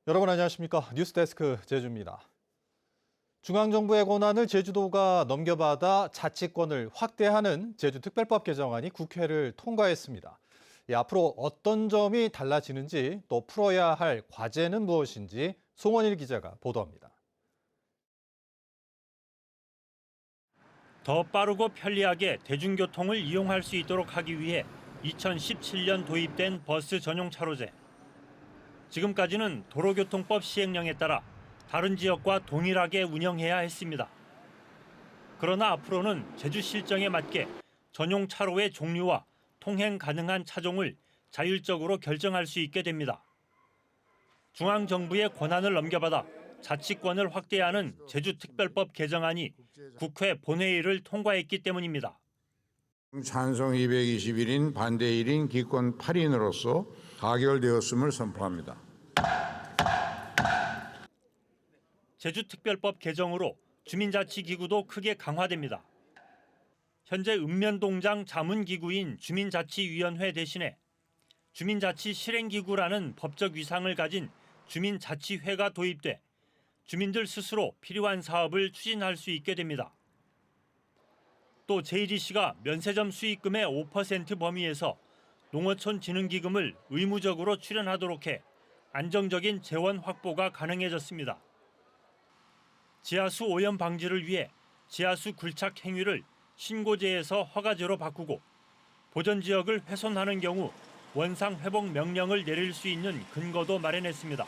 여러분 안녕하십니까? 뉴스데스크 제주입니다. 중앙정부의 권한을 제주도가 넘겨받아 자치권을 확대하는 제주특별법 개정안이 국회를 통과했습니다. 앞으로 어떤 점이 달라지는지 또 풀어야 할 과제는 무엇인지 송원일 기자가 보도합니다. 더 빠르고 편리하게 대중교통을 이용할 수 있도록 하기 위해 2017년 도입된 버스 전용 차로제. 지금까지는 도로교통법 시행령에 따라 다른 지역과 동일하게 운영해야 했습니다. 그러나 앞으로는 제주 실정에 맞게 전용 차로의 종류와 통행 가능한 차종을 자율적으로 결정할 수 있게 됩니다. 중앙정부의 권한을 넘겨받아 자치권을 확대하는 제주특별법 개정안이 국회 본회의를 통과했기 때문입니다. 찬성 221인, 반대 1인, 기권 8인으로서 가결되었음을 선포합니다. 제주특별법 개정으로 주민자치기구도 크게 강화됩니다. 현재 읍면동장 자문기구인 주민자치위원회 대신에 주민자치실행기구라는 법적 위상을 가진 주민자치회가 도입돼 주민들 스스로 필요한 사업을 추진할 수 있게 됩니다. 또 JDC가 면세점 수익금의 5% 범위에서 농어촌 진흥기금을 의무적으로 출연하도록 해 안정적인 재원 확보가 가능해졌습니다. 지하수 오염 방지를 위해 지하수 굴착 행위를 신고제에서 허가제로 바꾸고 보전지역을 훼손하는 경우 원상 회복 명령을 내릴 수 있는 근거도 마련했습니다.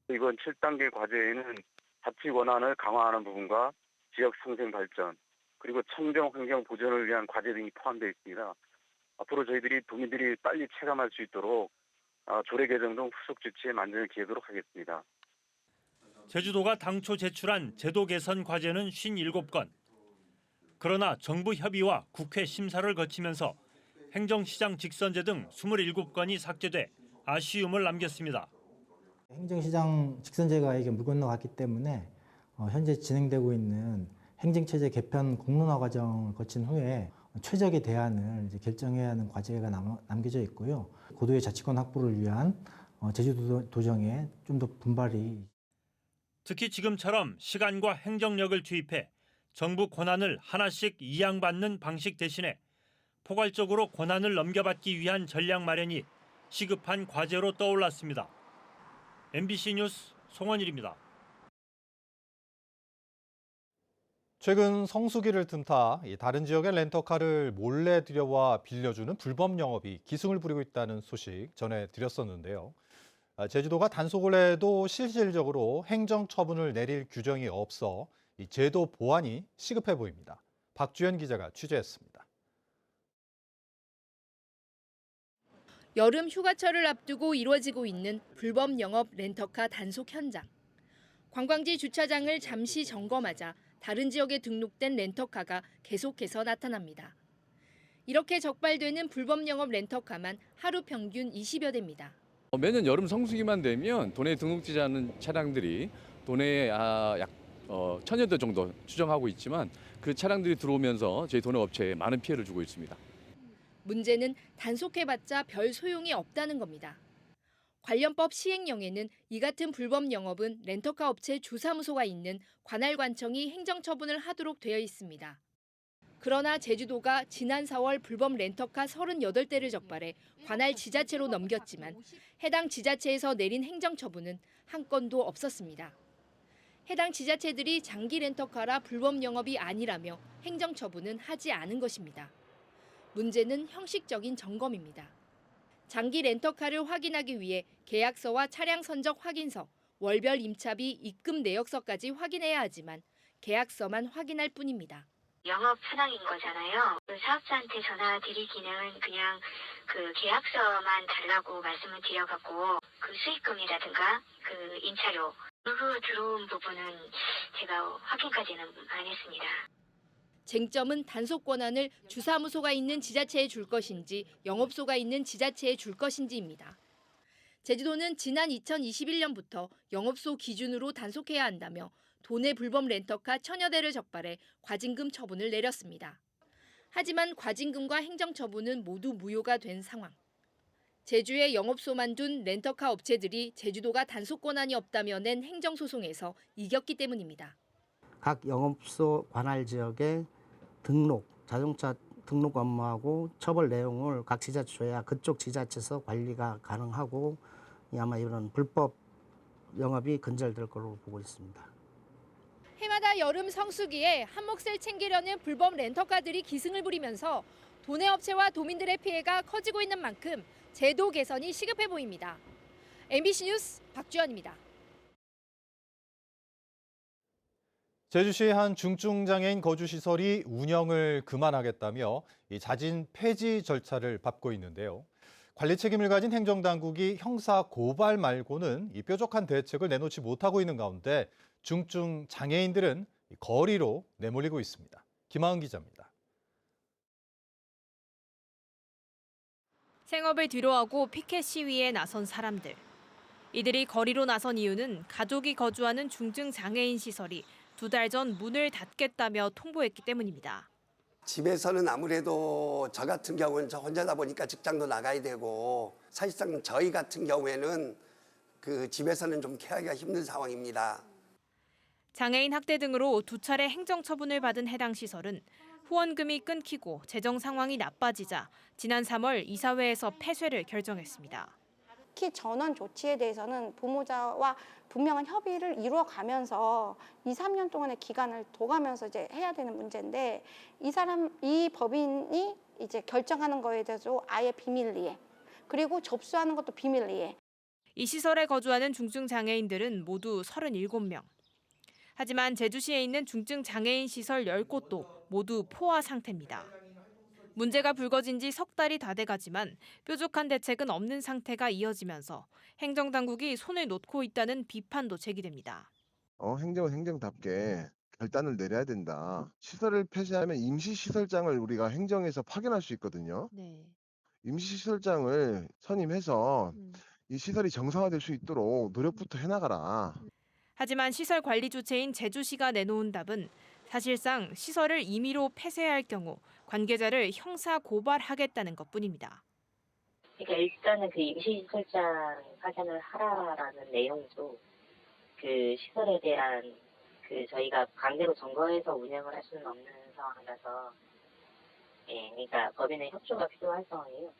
이번 7단계 과제에는 자치 권한을 강화하는 부분과 지역 상생 발전, 그리고 청정 환경 보존을 위한 과제 등이 포함되어 있습니다. 앞으로 저희들이 도민들이 빨리 체감할 수 있도록 조례 개정 등 후속 조치에 만전을 기하도록 하겠습니다. 제주도가 당초 제출한 제도 개선 과제는 57건. 그러나 정부 협의와 국회 심사를 거치면서 행정시장 직선제 등 27건이 삭제돼 아쉬움을 남겼습니다. 행정시장 직선제가 이게 물 건너갔기 때문에 현재 진행되고 있는 행정체제 개편 공론화 과정을 거친 후에 최적의 대안을 이제 결정해야 하는 과제가 남겨져 있고요. 고도의 자치권 확보를 위한 제주도 도정에 좀 더 분발이. 특히 지금처럼 시간과 행정력을 투입해 정부 권한을 하나씩 이양받는 방식 대신에 포괄적으로 권한을 넘겨받기 위한 전략 마련이 시급한 과제로 떠올랐습니다. MBC 뉴스 송원일입니다. 최근 성수기를 틈타 다른 지역의 렌터카를 몰래 들여와 빌려주는 불법 영업이 기승을 부리고 있다는 소식 전해드렸었는데요. 제주도가 단속을 해도 실질적으로 행정 처분을 내릴 규정이 없어 이 제도 보완이 시급해 보입니다. 박주연 기자가 취재했습니다. 여름 휴가철을 앞두고 이루어지고 있는 불법 영업 렌터카 단속 현장. 관광지 주차장을 잠시 점검하자 다른 지역에 등록된 렌터카가 계속해서 나타납니다. 이렇게 적발되는 불법 영업 렌터카만 하루 평균 20여 대입니다. 매년 여름 성수기만 되면 도내에 등록되지 않은 차량들이 도내에 약 1,000여 대 정도 추정하고 있지만 그 차량들이 들어오면서 저희 도내 업체에 많은 피해를 주고 있습니다. 문제는 단속해봤자 별 소용이 없다는 겁니다. 관련법 시행령에는 이 같은 불법 영업은 렌터카 업체 주사무소가 있는 관할관청이 행정처분을 하도록 되어 있습니다. 그러나 제주도가 지난 4월 불법 렌터카 38대를 적발해 관할 지자체로 넘겼지만 해당 지자체에서 내린 행정처분은 한 건도 없었습니다. 해당 지자체들이 장기 렌터카라 불법 영업이 아니라며 행정처분은 하지 않은 것입니다. 문제는 형식적인 점검입니다. 장기 렌터카를 확인하기 위해 계약서와 차량 선적 확인서, 월별 임차비, 입금 내역서까지 확인해야 하지만 계약서만 확인할 뿐입니다. 영업 현황인 거잖아요. 사업자한테 전화 드릴 기능은 그냥 그 계약서만 달라고 말씀을 드려갖고 그 수익금이라든가 그 임차료 그 들어온 부분은 제가 확인까지는 안 했습니다. 쟁점은 단속 권한을 주사무소가 있는 지자체에 줄 것인지 영업소가 있는 지자체에 줄 것인지입니다. 제주도는 지난 2021년부터 영업소 기준으로 단속해야 한다며 도내 불법 렌터카 1,000여 대를 적발해 과징금 처분을 내렸습니다. 하지만 과징금과 행정처분은 모두 무효가 된 상황. 제주에 영업소만 둔 렌터카 업체들이 제주도가 단속 권한이 없다며 낸 행정소송에서 이겼기 때문입니다. 각 영업소 관할 지역의 등록, 자동차 등록 업무하고 처벌 내용을 각 지자체야 그쪽 지자체에서 관리가 가능하고 아마 이런 불법 영업이 근절될 걸로 보고 있습니다. 해마다 여름 성수기에 한 몫을 챙기려는 불법 렌터카들이 기승을 부리면서 도내 업체와 도민들의 피해가 커지고 있는 만큼 제도 개선이 시급해 보입니다. MBC 뉴스 박주연입니다. 제주시의 한 중증장애인 거주시설이 운영을 그만하겠다며 이 자진 폐지 절차를 밟고 있는데요. 관리 책임을 가진 행정당국이 형사 고발 말고는 이 뾰족한 대책을 내놓지 못하고 있는 가운데 중증장애인들은 거리로 내몰리고 있습니다. 김하은 기자입니다. 생업을 뒤로하고 피켓 시위에 나선 사람들. 이들이 거리로 나선 이유는 가족이 거주하는 중증장애인 시설이 2달 전 문을 닫겠다며 통보했기 때문입니다. 집에서는 아무래도 저 같은 경우는 저 혼자다 보니까 직장도 나가야 되고 사실상 저희 같은 경우에는 그 집에서는 좀 케어하기가 힘든 상황입니다. 장애인 학대 등으로 2차례 행정처분을 받은 해당 시설은 후원금이 끊기고 재정 상황이 나빠지자 지난 3월 이사회에서 폐쇄를 결정했습니다. 특히 전원 조치에 대해서는 부모자와 분명한 협의를 이루어가면서 2, 3년 동안의 기간을 둬가면서 이제 해야 되는 문제인데 이 법인이 이제 결정하는 거에 대해서 아예 비밀리에 그리고 접수하는 것도 비밀리에. 이 시설에 거주하는 중증장애인들은 모두 37명. 하지만 제주시에 있는 중증장애인 시설 10곳도 모두 포화 상태입니다. 문제가 불거진 지 석 달이 다 돼가지만 뾰족한 대책은 없는 상태가 이어지면서 행정당국이 손을 놓고 있다는 비판도 제기됩니다. 행정은 행정답게 결단을 내려야 된다. 시설을 폐쇄하면 임시시설장을 우리가 행정에서 파견할 수 있거든요. 네. 임시시설장을 선임해서 이 시설이 정상화될 수 있도록 노력부터 해나가라. 하지만 시설 관리 주체인 제주시가 내놓은 답은 사실상 시설을 임의로 폐쇄할 경우 관계자를 형사 고발하겠다는 것뿐입니다. 그러니까 일단은 그 임시시설장 파견을 하라라는 내용도 그 시설에 대한 그 저희가 강제로 점거해서 운영을 할 수는 없는 상황이라서 그러니까 법인의 협조가 필요한 상황이에요.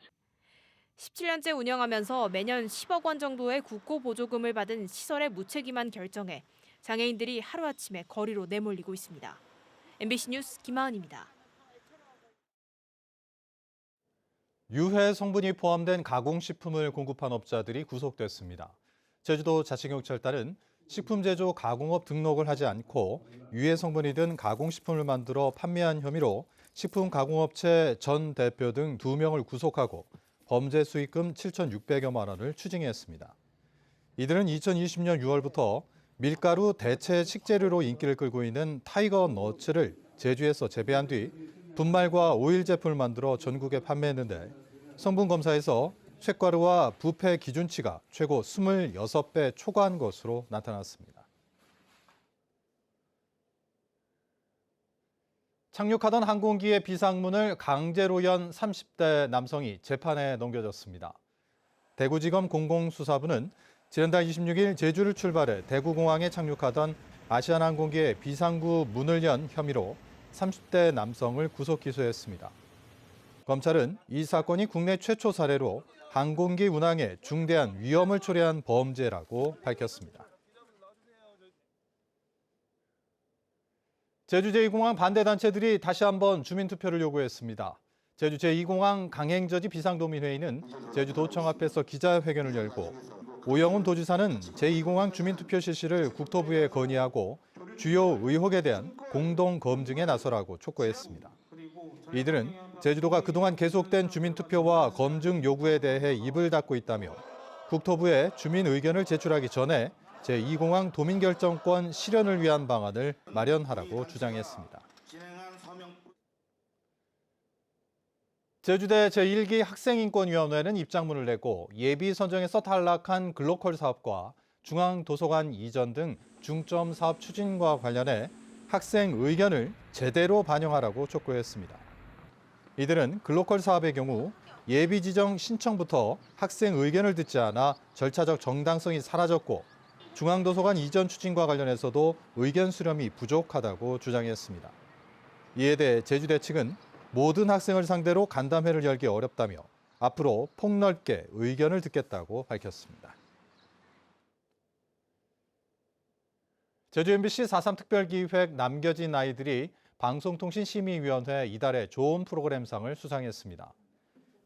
17년째 운영하면서 매년 10억 원 정도의 국고 보조금을 받은 시설의 무책임한 결정에 장애인들이 하루아침에 거리로 내몰리고 있습니다. MBC 뉴스 김하은입니다. 유해 성분이 포함된 가공식품을 공급한 업자들이 구속됐습니다. 제주도 자치경찰단은 식품 제조 가공업 등록을 하지 않고 유해 성분이 든 가공식품을 만들어 판매한 혐의로 식품 가공업체 전 대표 등 2명을 구속하고 범죄 수익금 7,600여만 원을 추징했습니다. 이들은 2020년 6월부터 밀가루 대체 식재료로 인기를 끌고 있는 타이거 너츠를 제주에서 재배한 뒤 분말과 오일 제품을 만들어 전국에 판매했는데 성분 검사에서 쇳가루와 부패 기준치가 최고 26배 초과한 것으로 나타났습니다. 착륙하던 항공기의 비상문을 강제로 연 30대 남성이 재판에 넘겨졌습니다. 대구지검 공공수사부는 지난달 26일 제주를 출발해 대구공항에 착륙하던 아시아나항공기의 비상구 문을 연 혐의로 30대 남성을 구속 기소했습니다. 검찰은 이 사건이 국내 최초 사례로 항공기 운항에 중대한 위험을 초래한 범죄라고 밝혔습니다. 제주 제2공항 반대단체들이 다시 한번 주민투표를 요구했습니다. 제주 제2공항 강행저지 비상도민회의는 제주도청 앞에서 기자회견을 열고 오영훈 도지사는 제2공항 주민투표 실시를 국토부에 건의하고 주요 의혹에 대한 공동검증에 나서라고 촉구했습니다. 이들은 제주도가 그동안 계속된 주민투표와 검증 요구에 대해 입을 닫고 있다며 국토부에 주민 의견을 제출하기 전에 제2공항 도민결정권 실현을 위한 방안을 마련하라고 주장했습니다. 제주대 제1기 학생인권위원회는 입장문을 내고 예비 선정에서 탈락한 글로컬 사업과 중앙도서관 이전 등 중점 사업 추진과 관련해 학생 의견을 제대로 반영하라고 촉구했습니다. 이들은 글로컬 사업의 경우 예비 지정 신청부터 학생 의견을 듣지 않아 절차적 정당성이 사라졌고 중앙도서관 이전 추진과 관련해서도 의견 수렴이 부족하다고 주장했습니다. 이에 대해 제주대 측은 모든 학생을 상대로 간담회를 열기 어렵다며 앞으로 폭넓게 의견을 듣겠다고 밝혔습니다. 제주 MBC 4.3 특별기획 남겨진 아이들이 방송통신심의위원회 이달의 좋은 프로그램상을 수상했습니다.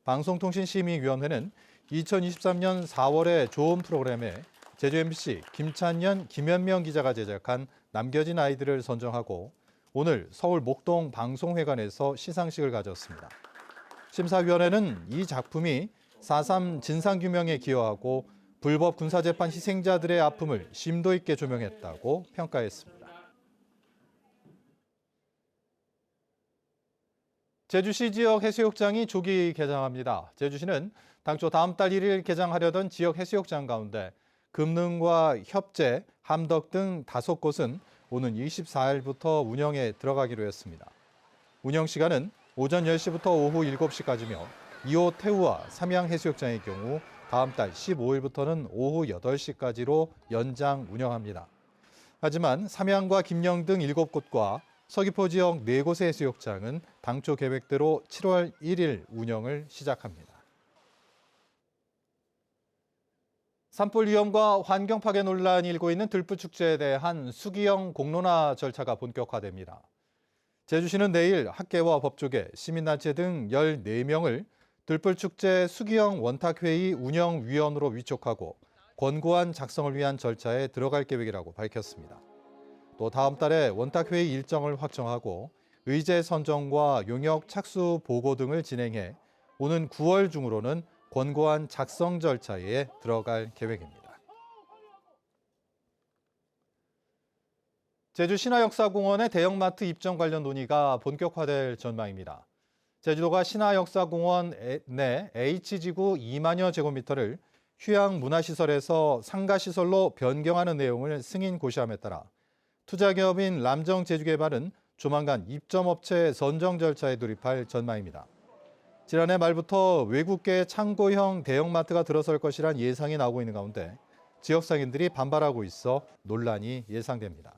방송통신심의위원회는 2023년 4월의 좋은 프로그램에 제주 MBC 김찬년, 김현명 기자가 제작한 남겨진 아이들을 선정하고 오늘 서울 목동 방송회관에서 시상식을 가졌습니다. 심사위원회는 이 작품이 4.3 진상규명에 기여하고 불법 군사재판 희생자들의 아픔을 심도 있게 조명했다고 평가했습니다. 제주시 지역 해수욕장이 조기 개장합니다. 제주시는 당초 다음 달 1일 개장하려던 지역 해수욕장 가운데 금능과 협재, 함덕 등 5곳은 오는 24일부터 운영에 들어가기로 했습니다. 운영 시간은 오전 10시부터 오후 7시까지며 2호 태우와 삼양 해수욕장의 경우 다음 달 15일부터는 오후 8시까지로 연장 운영합니다. 하지만 삼양과 김영 등 7곳과 서귀포 지역 4곳의 해수욕장은 당초 계획대로 7월 1일 운영을 시작합니다. 산불 위험과 환경 파괴 논란이 일고 있는 들불축제에 대한 수기형 공론화 절차가 본격화됩니다. 제주시는 내일 학계와 법조계, 시민단체 등 14명을 들불축제 수기형 원탁회의 운영위원으로 위촉하고 권고안 작성을 위한 절차에 들어갈 계획이라고 밝혔습니다. 또 다음 달에 원탁회의 일정을 확정하고 의제 선정과 용역 착수 보고 등을 진행해 오는 9월 중으로는 권고안 작성 절차에 들어갈 계획입니다. 제주 신화역사공원의 대형마트 입점 관련 논의가 본격화될 전망입니다. 제주도가 신화역사공원 내 H지구 2만여 제곱미터를 휴양문화시설에서 상가시설로 변경하는 내용을 승인 고시함에 따라 투자기업인 람정제주개발은 조만간 입점업체 선정 절차에 돌입할 전망입니다. 지난해 말부터 외국계 창고형 대형마트가 들어설 것이란 예상이 나오고 있는 가운데 지역 상인들이 반발하고 있어 논란이 예상됩니다.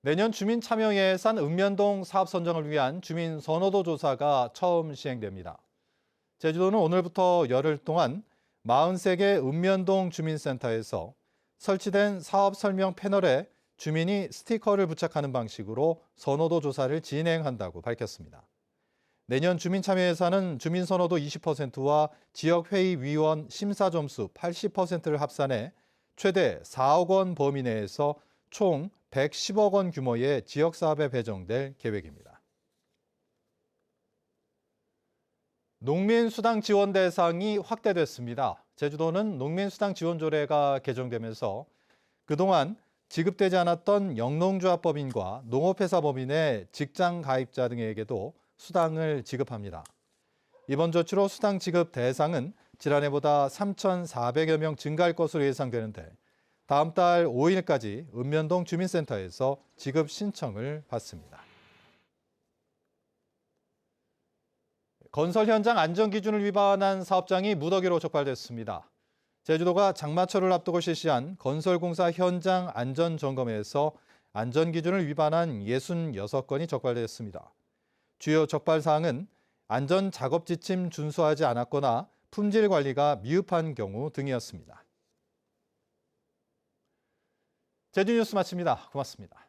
내년 주민 참여 예산 읍면동 사업 선정을 위한 주민 선호도 조사가 처음 시행됩니다. 제주도는 오늘부터 열흘 동안 43개 읍면동 주민센터에서 설치된 사업 설명 패널에 주민이 스티커를 부착하는 방식으로 선호도 조사를 진행한다고 밝혔습니다. 내년 주민 참여 예산은 주민 선호도 20%와 지역회의위원 심사 점수 80%를 합산해 최대 4억 원 범위 내에서 총 110억 원 규모의 지역사업에 배정될 계획입니다. 농민수당 지원 대상이 확대됐습니다. 제주도는 농민수당 지원조례가 개정되면서 그동안 지급되지 않았던 영농조합법인과 농업회사법인의 직장 가입자 등에게도 수당을 지급합니다. 이번 조치로 수당 지급 대상은 지난해보다 3,400여 명 증가할 것으로 예상되는데 다음 달 5일까지 읍면동 주민센터에서 지급 신청을 받습니다. 건설 현장 안전기준을 위반한 사업장이 무더기로 적발됐습니다. 제주도가 장마철을 앞두고 실시한 건설공사 현장 안전점검에서 안전기준을 위반한 66건이 적발됐습니다. 주요 적발 사항은 안전작업지침 준수하지 않았거나 품질 관리가 미흡한 경우 등이었습니다. 제주뉴스 마칩니다. 고맙습니다.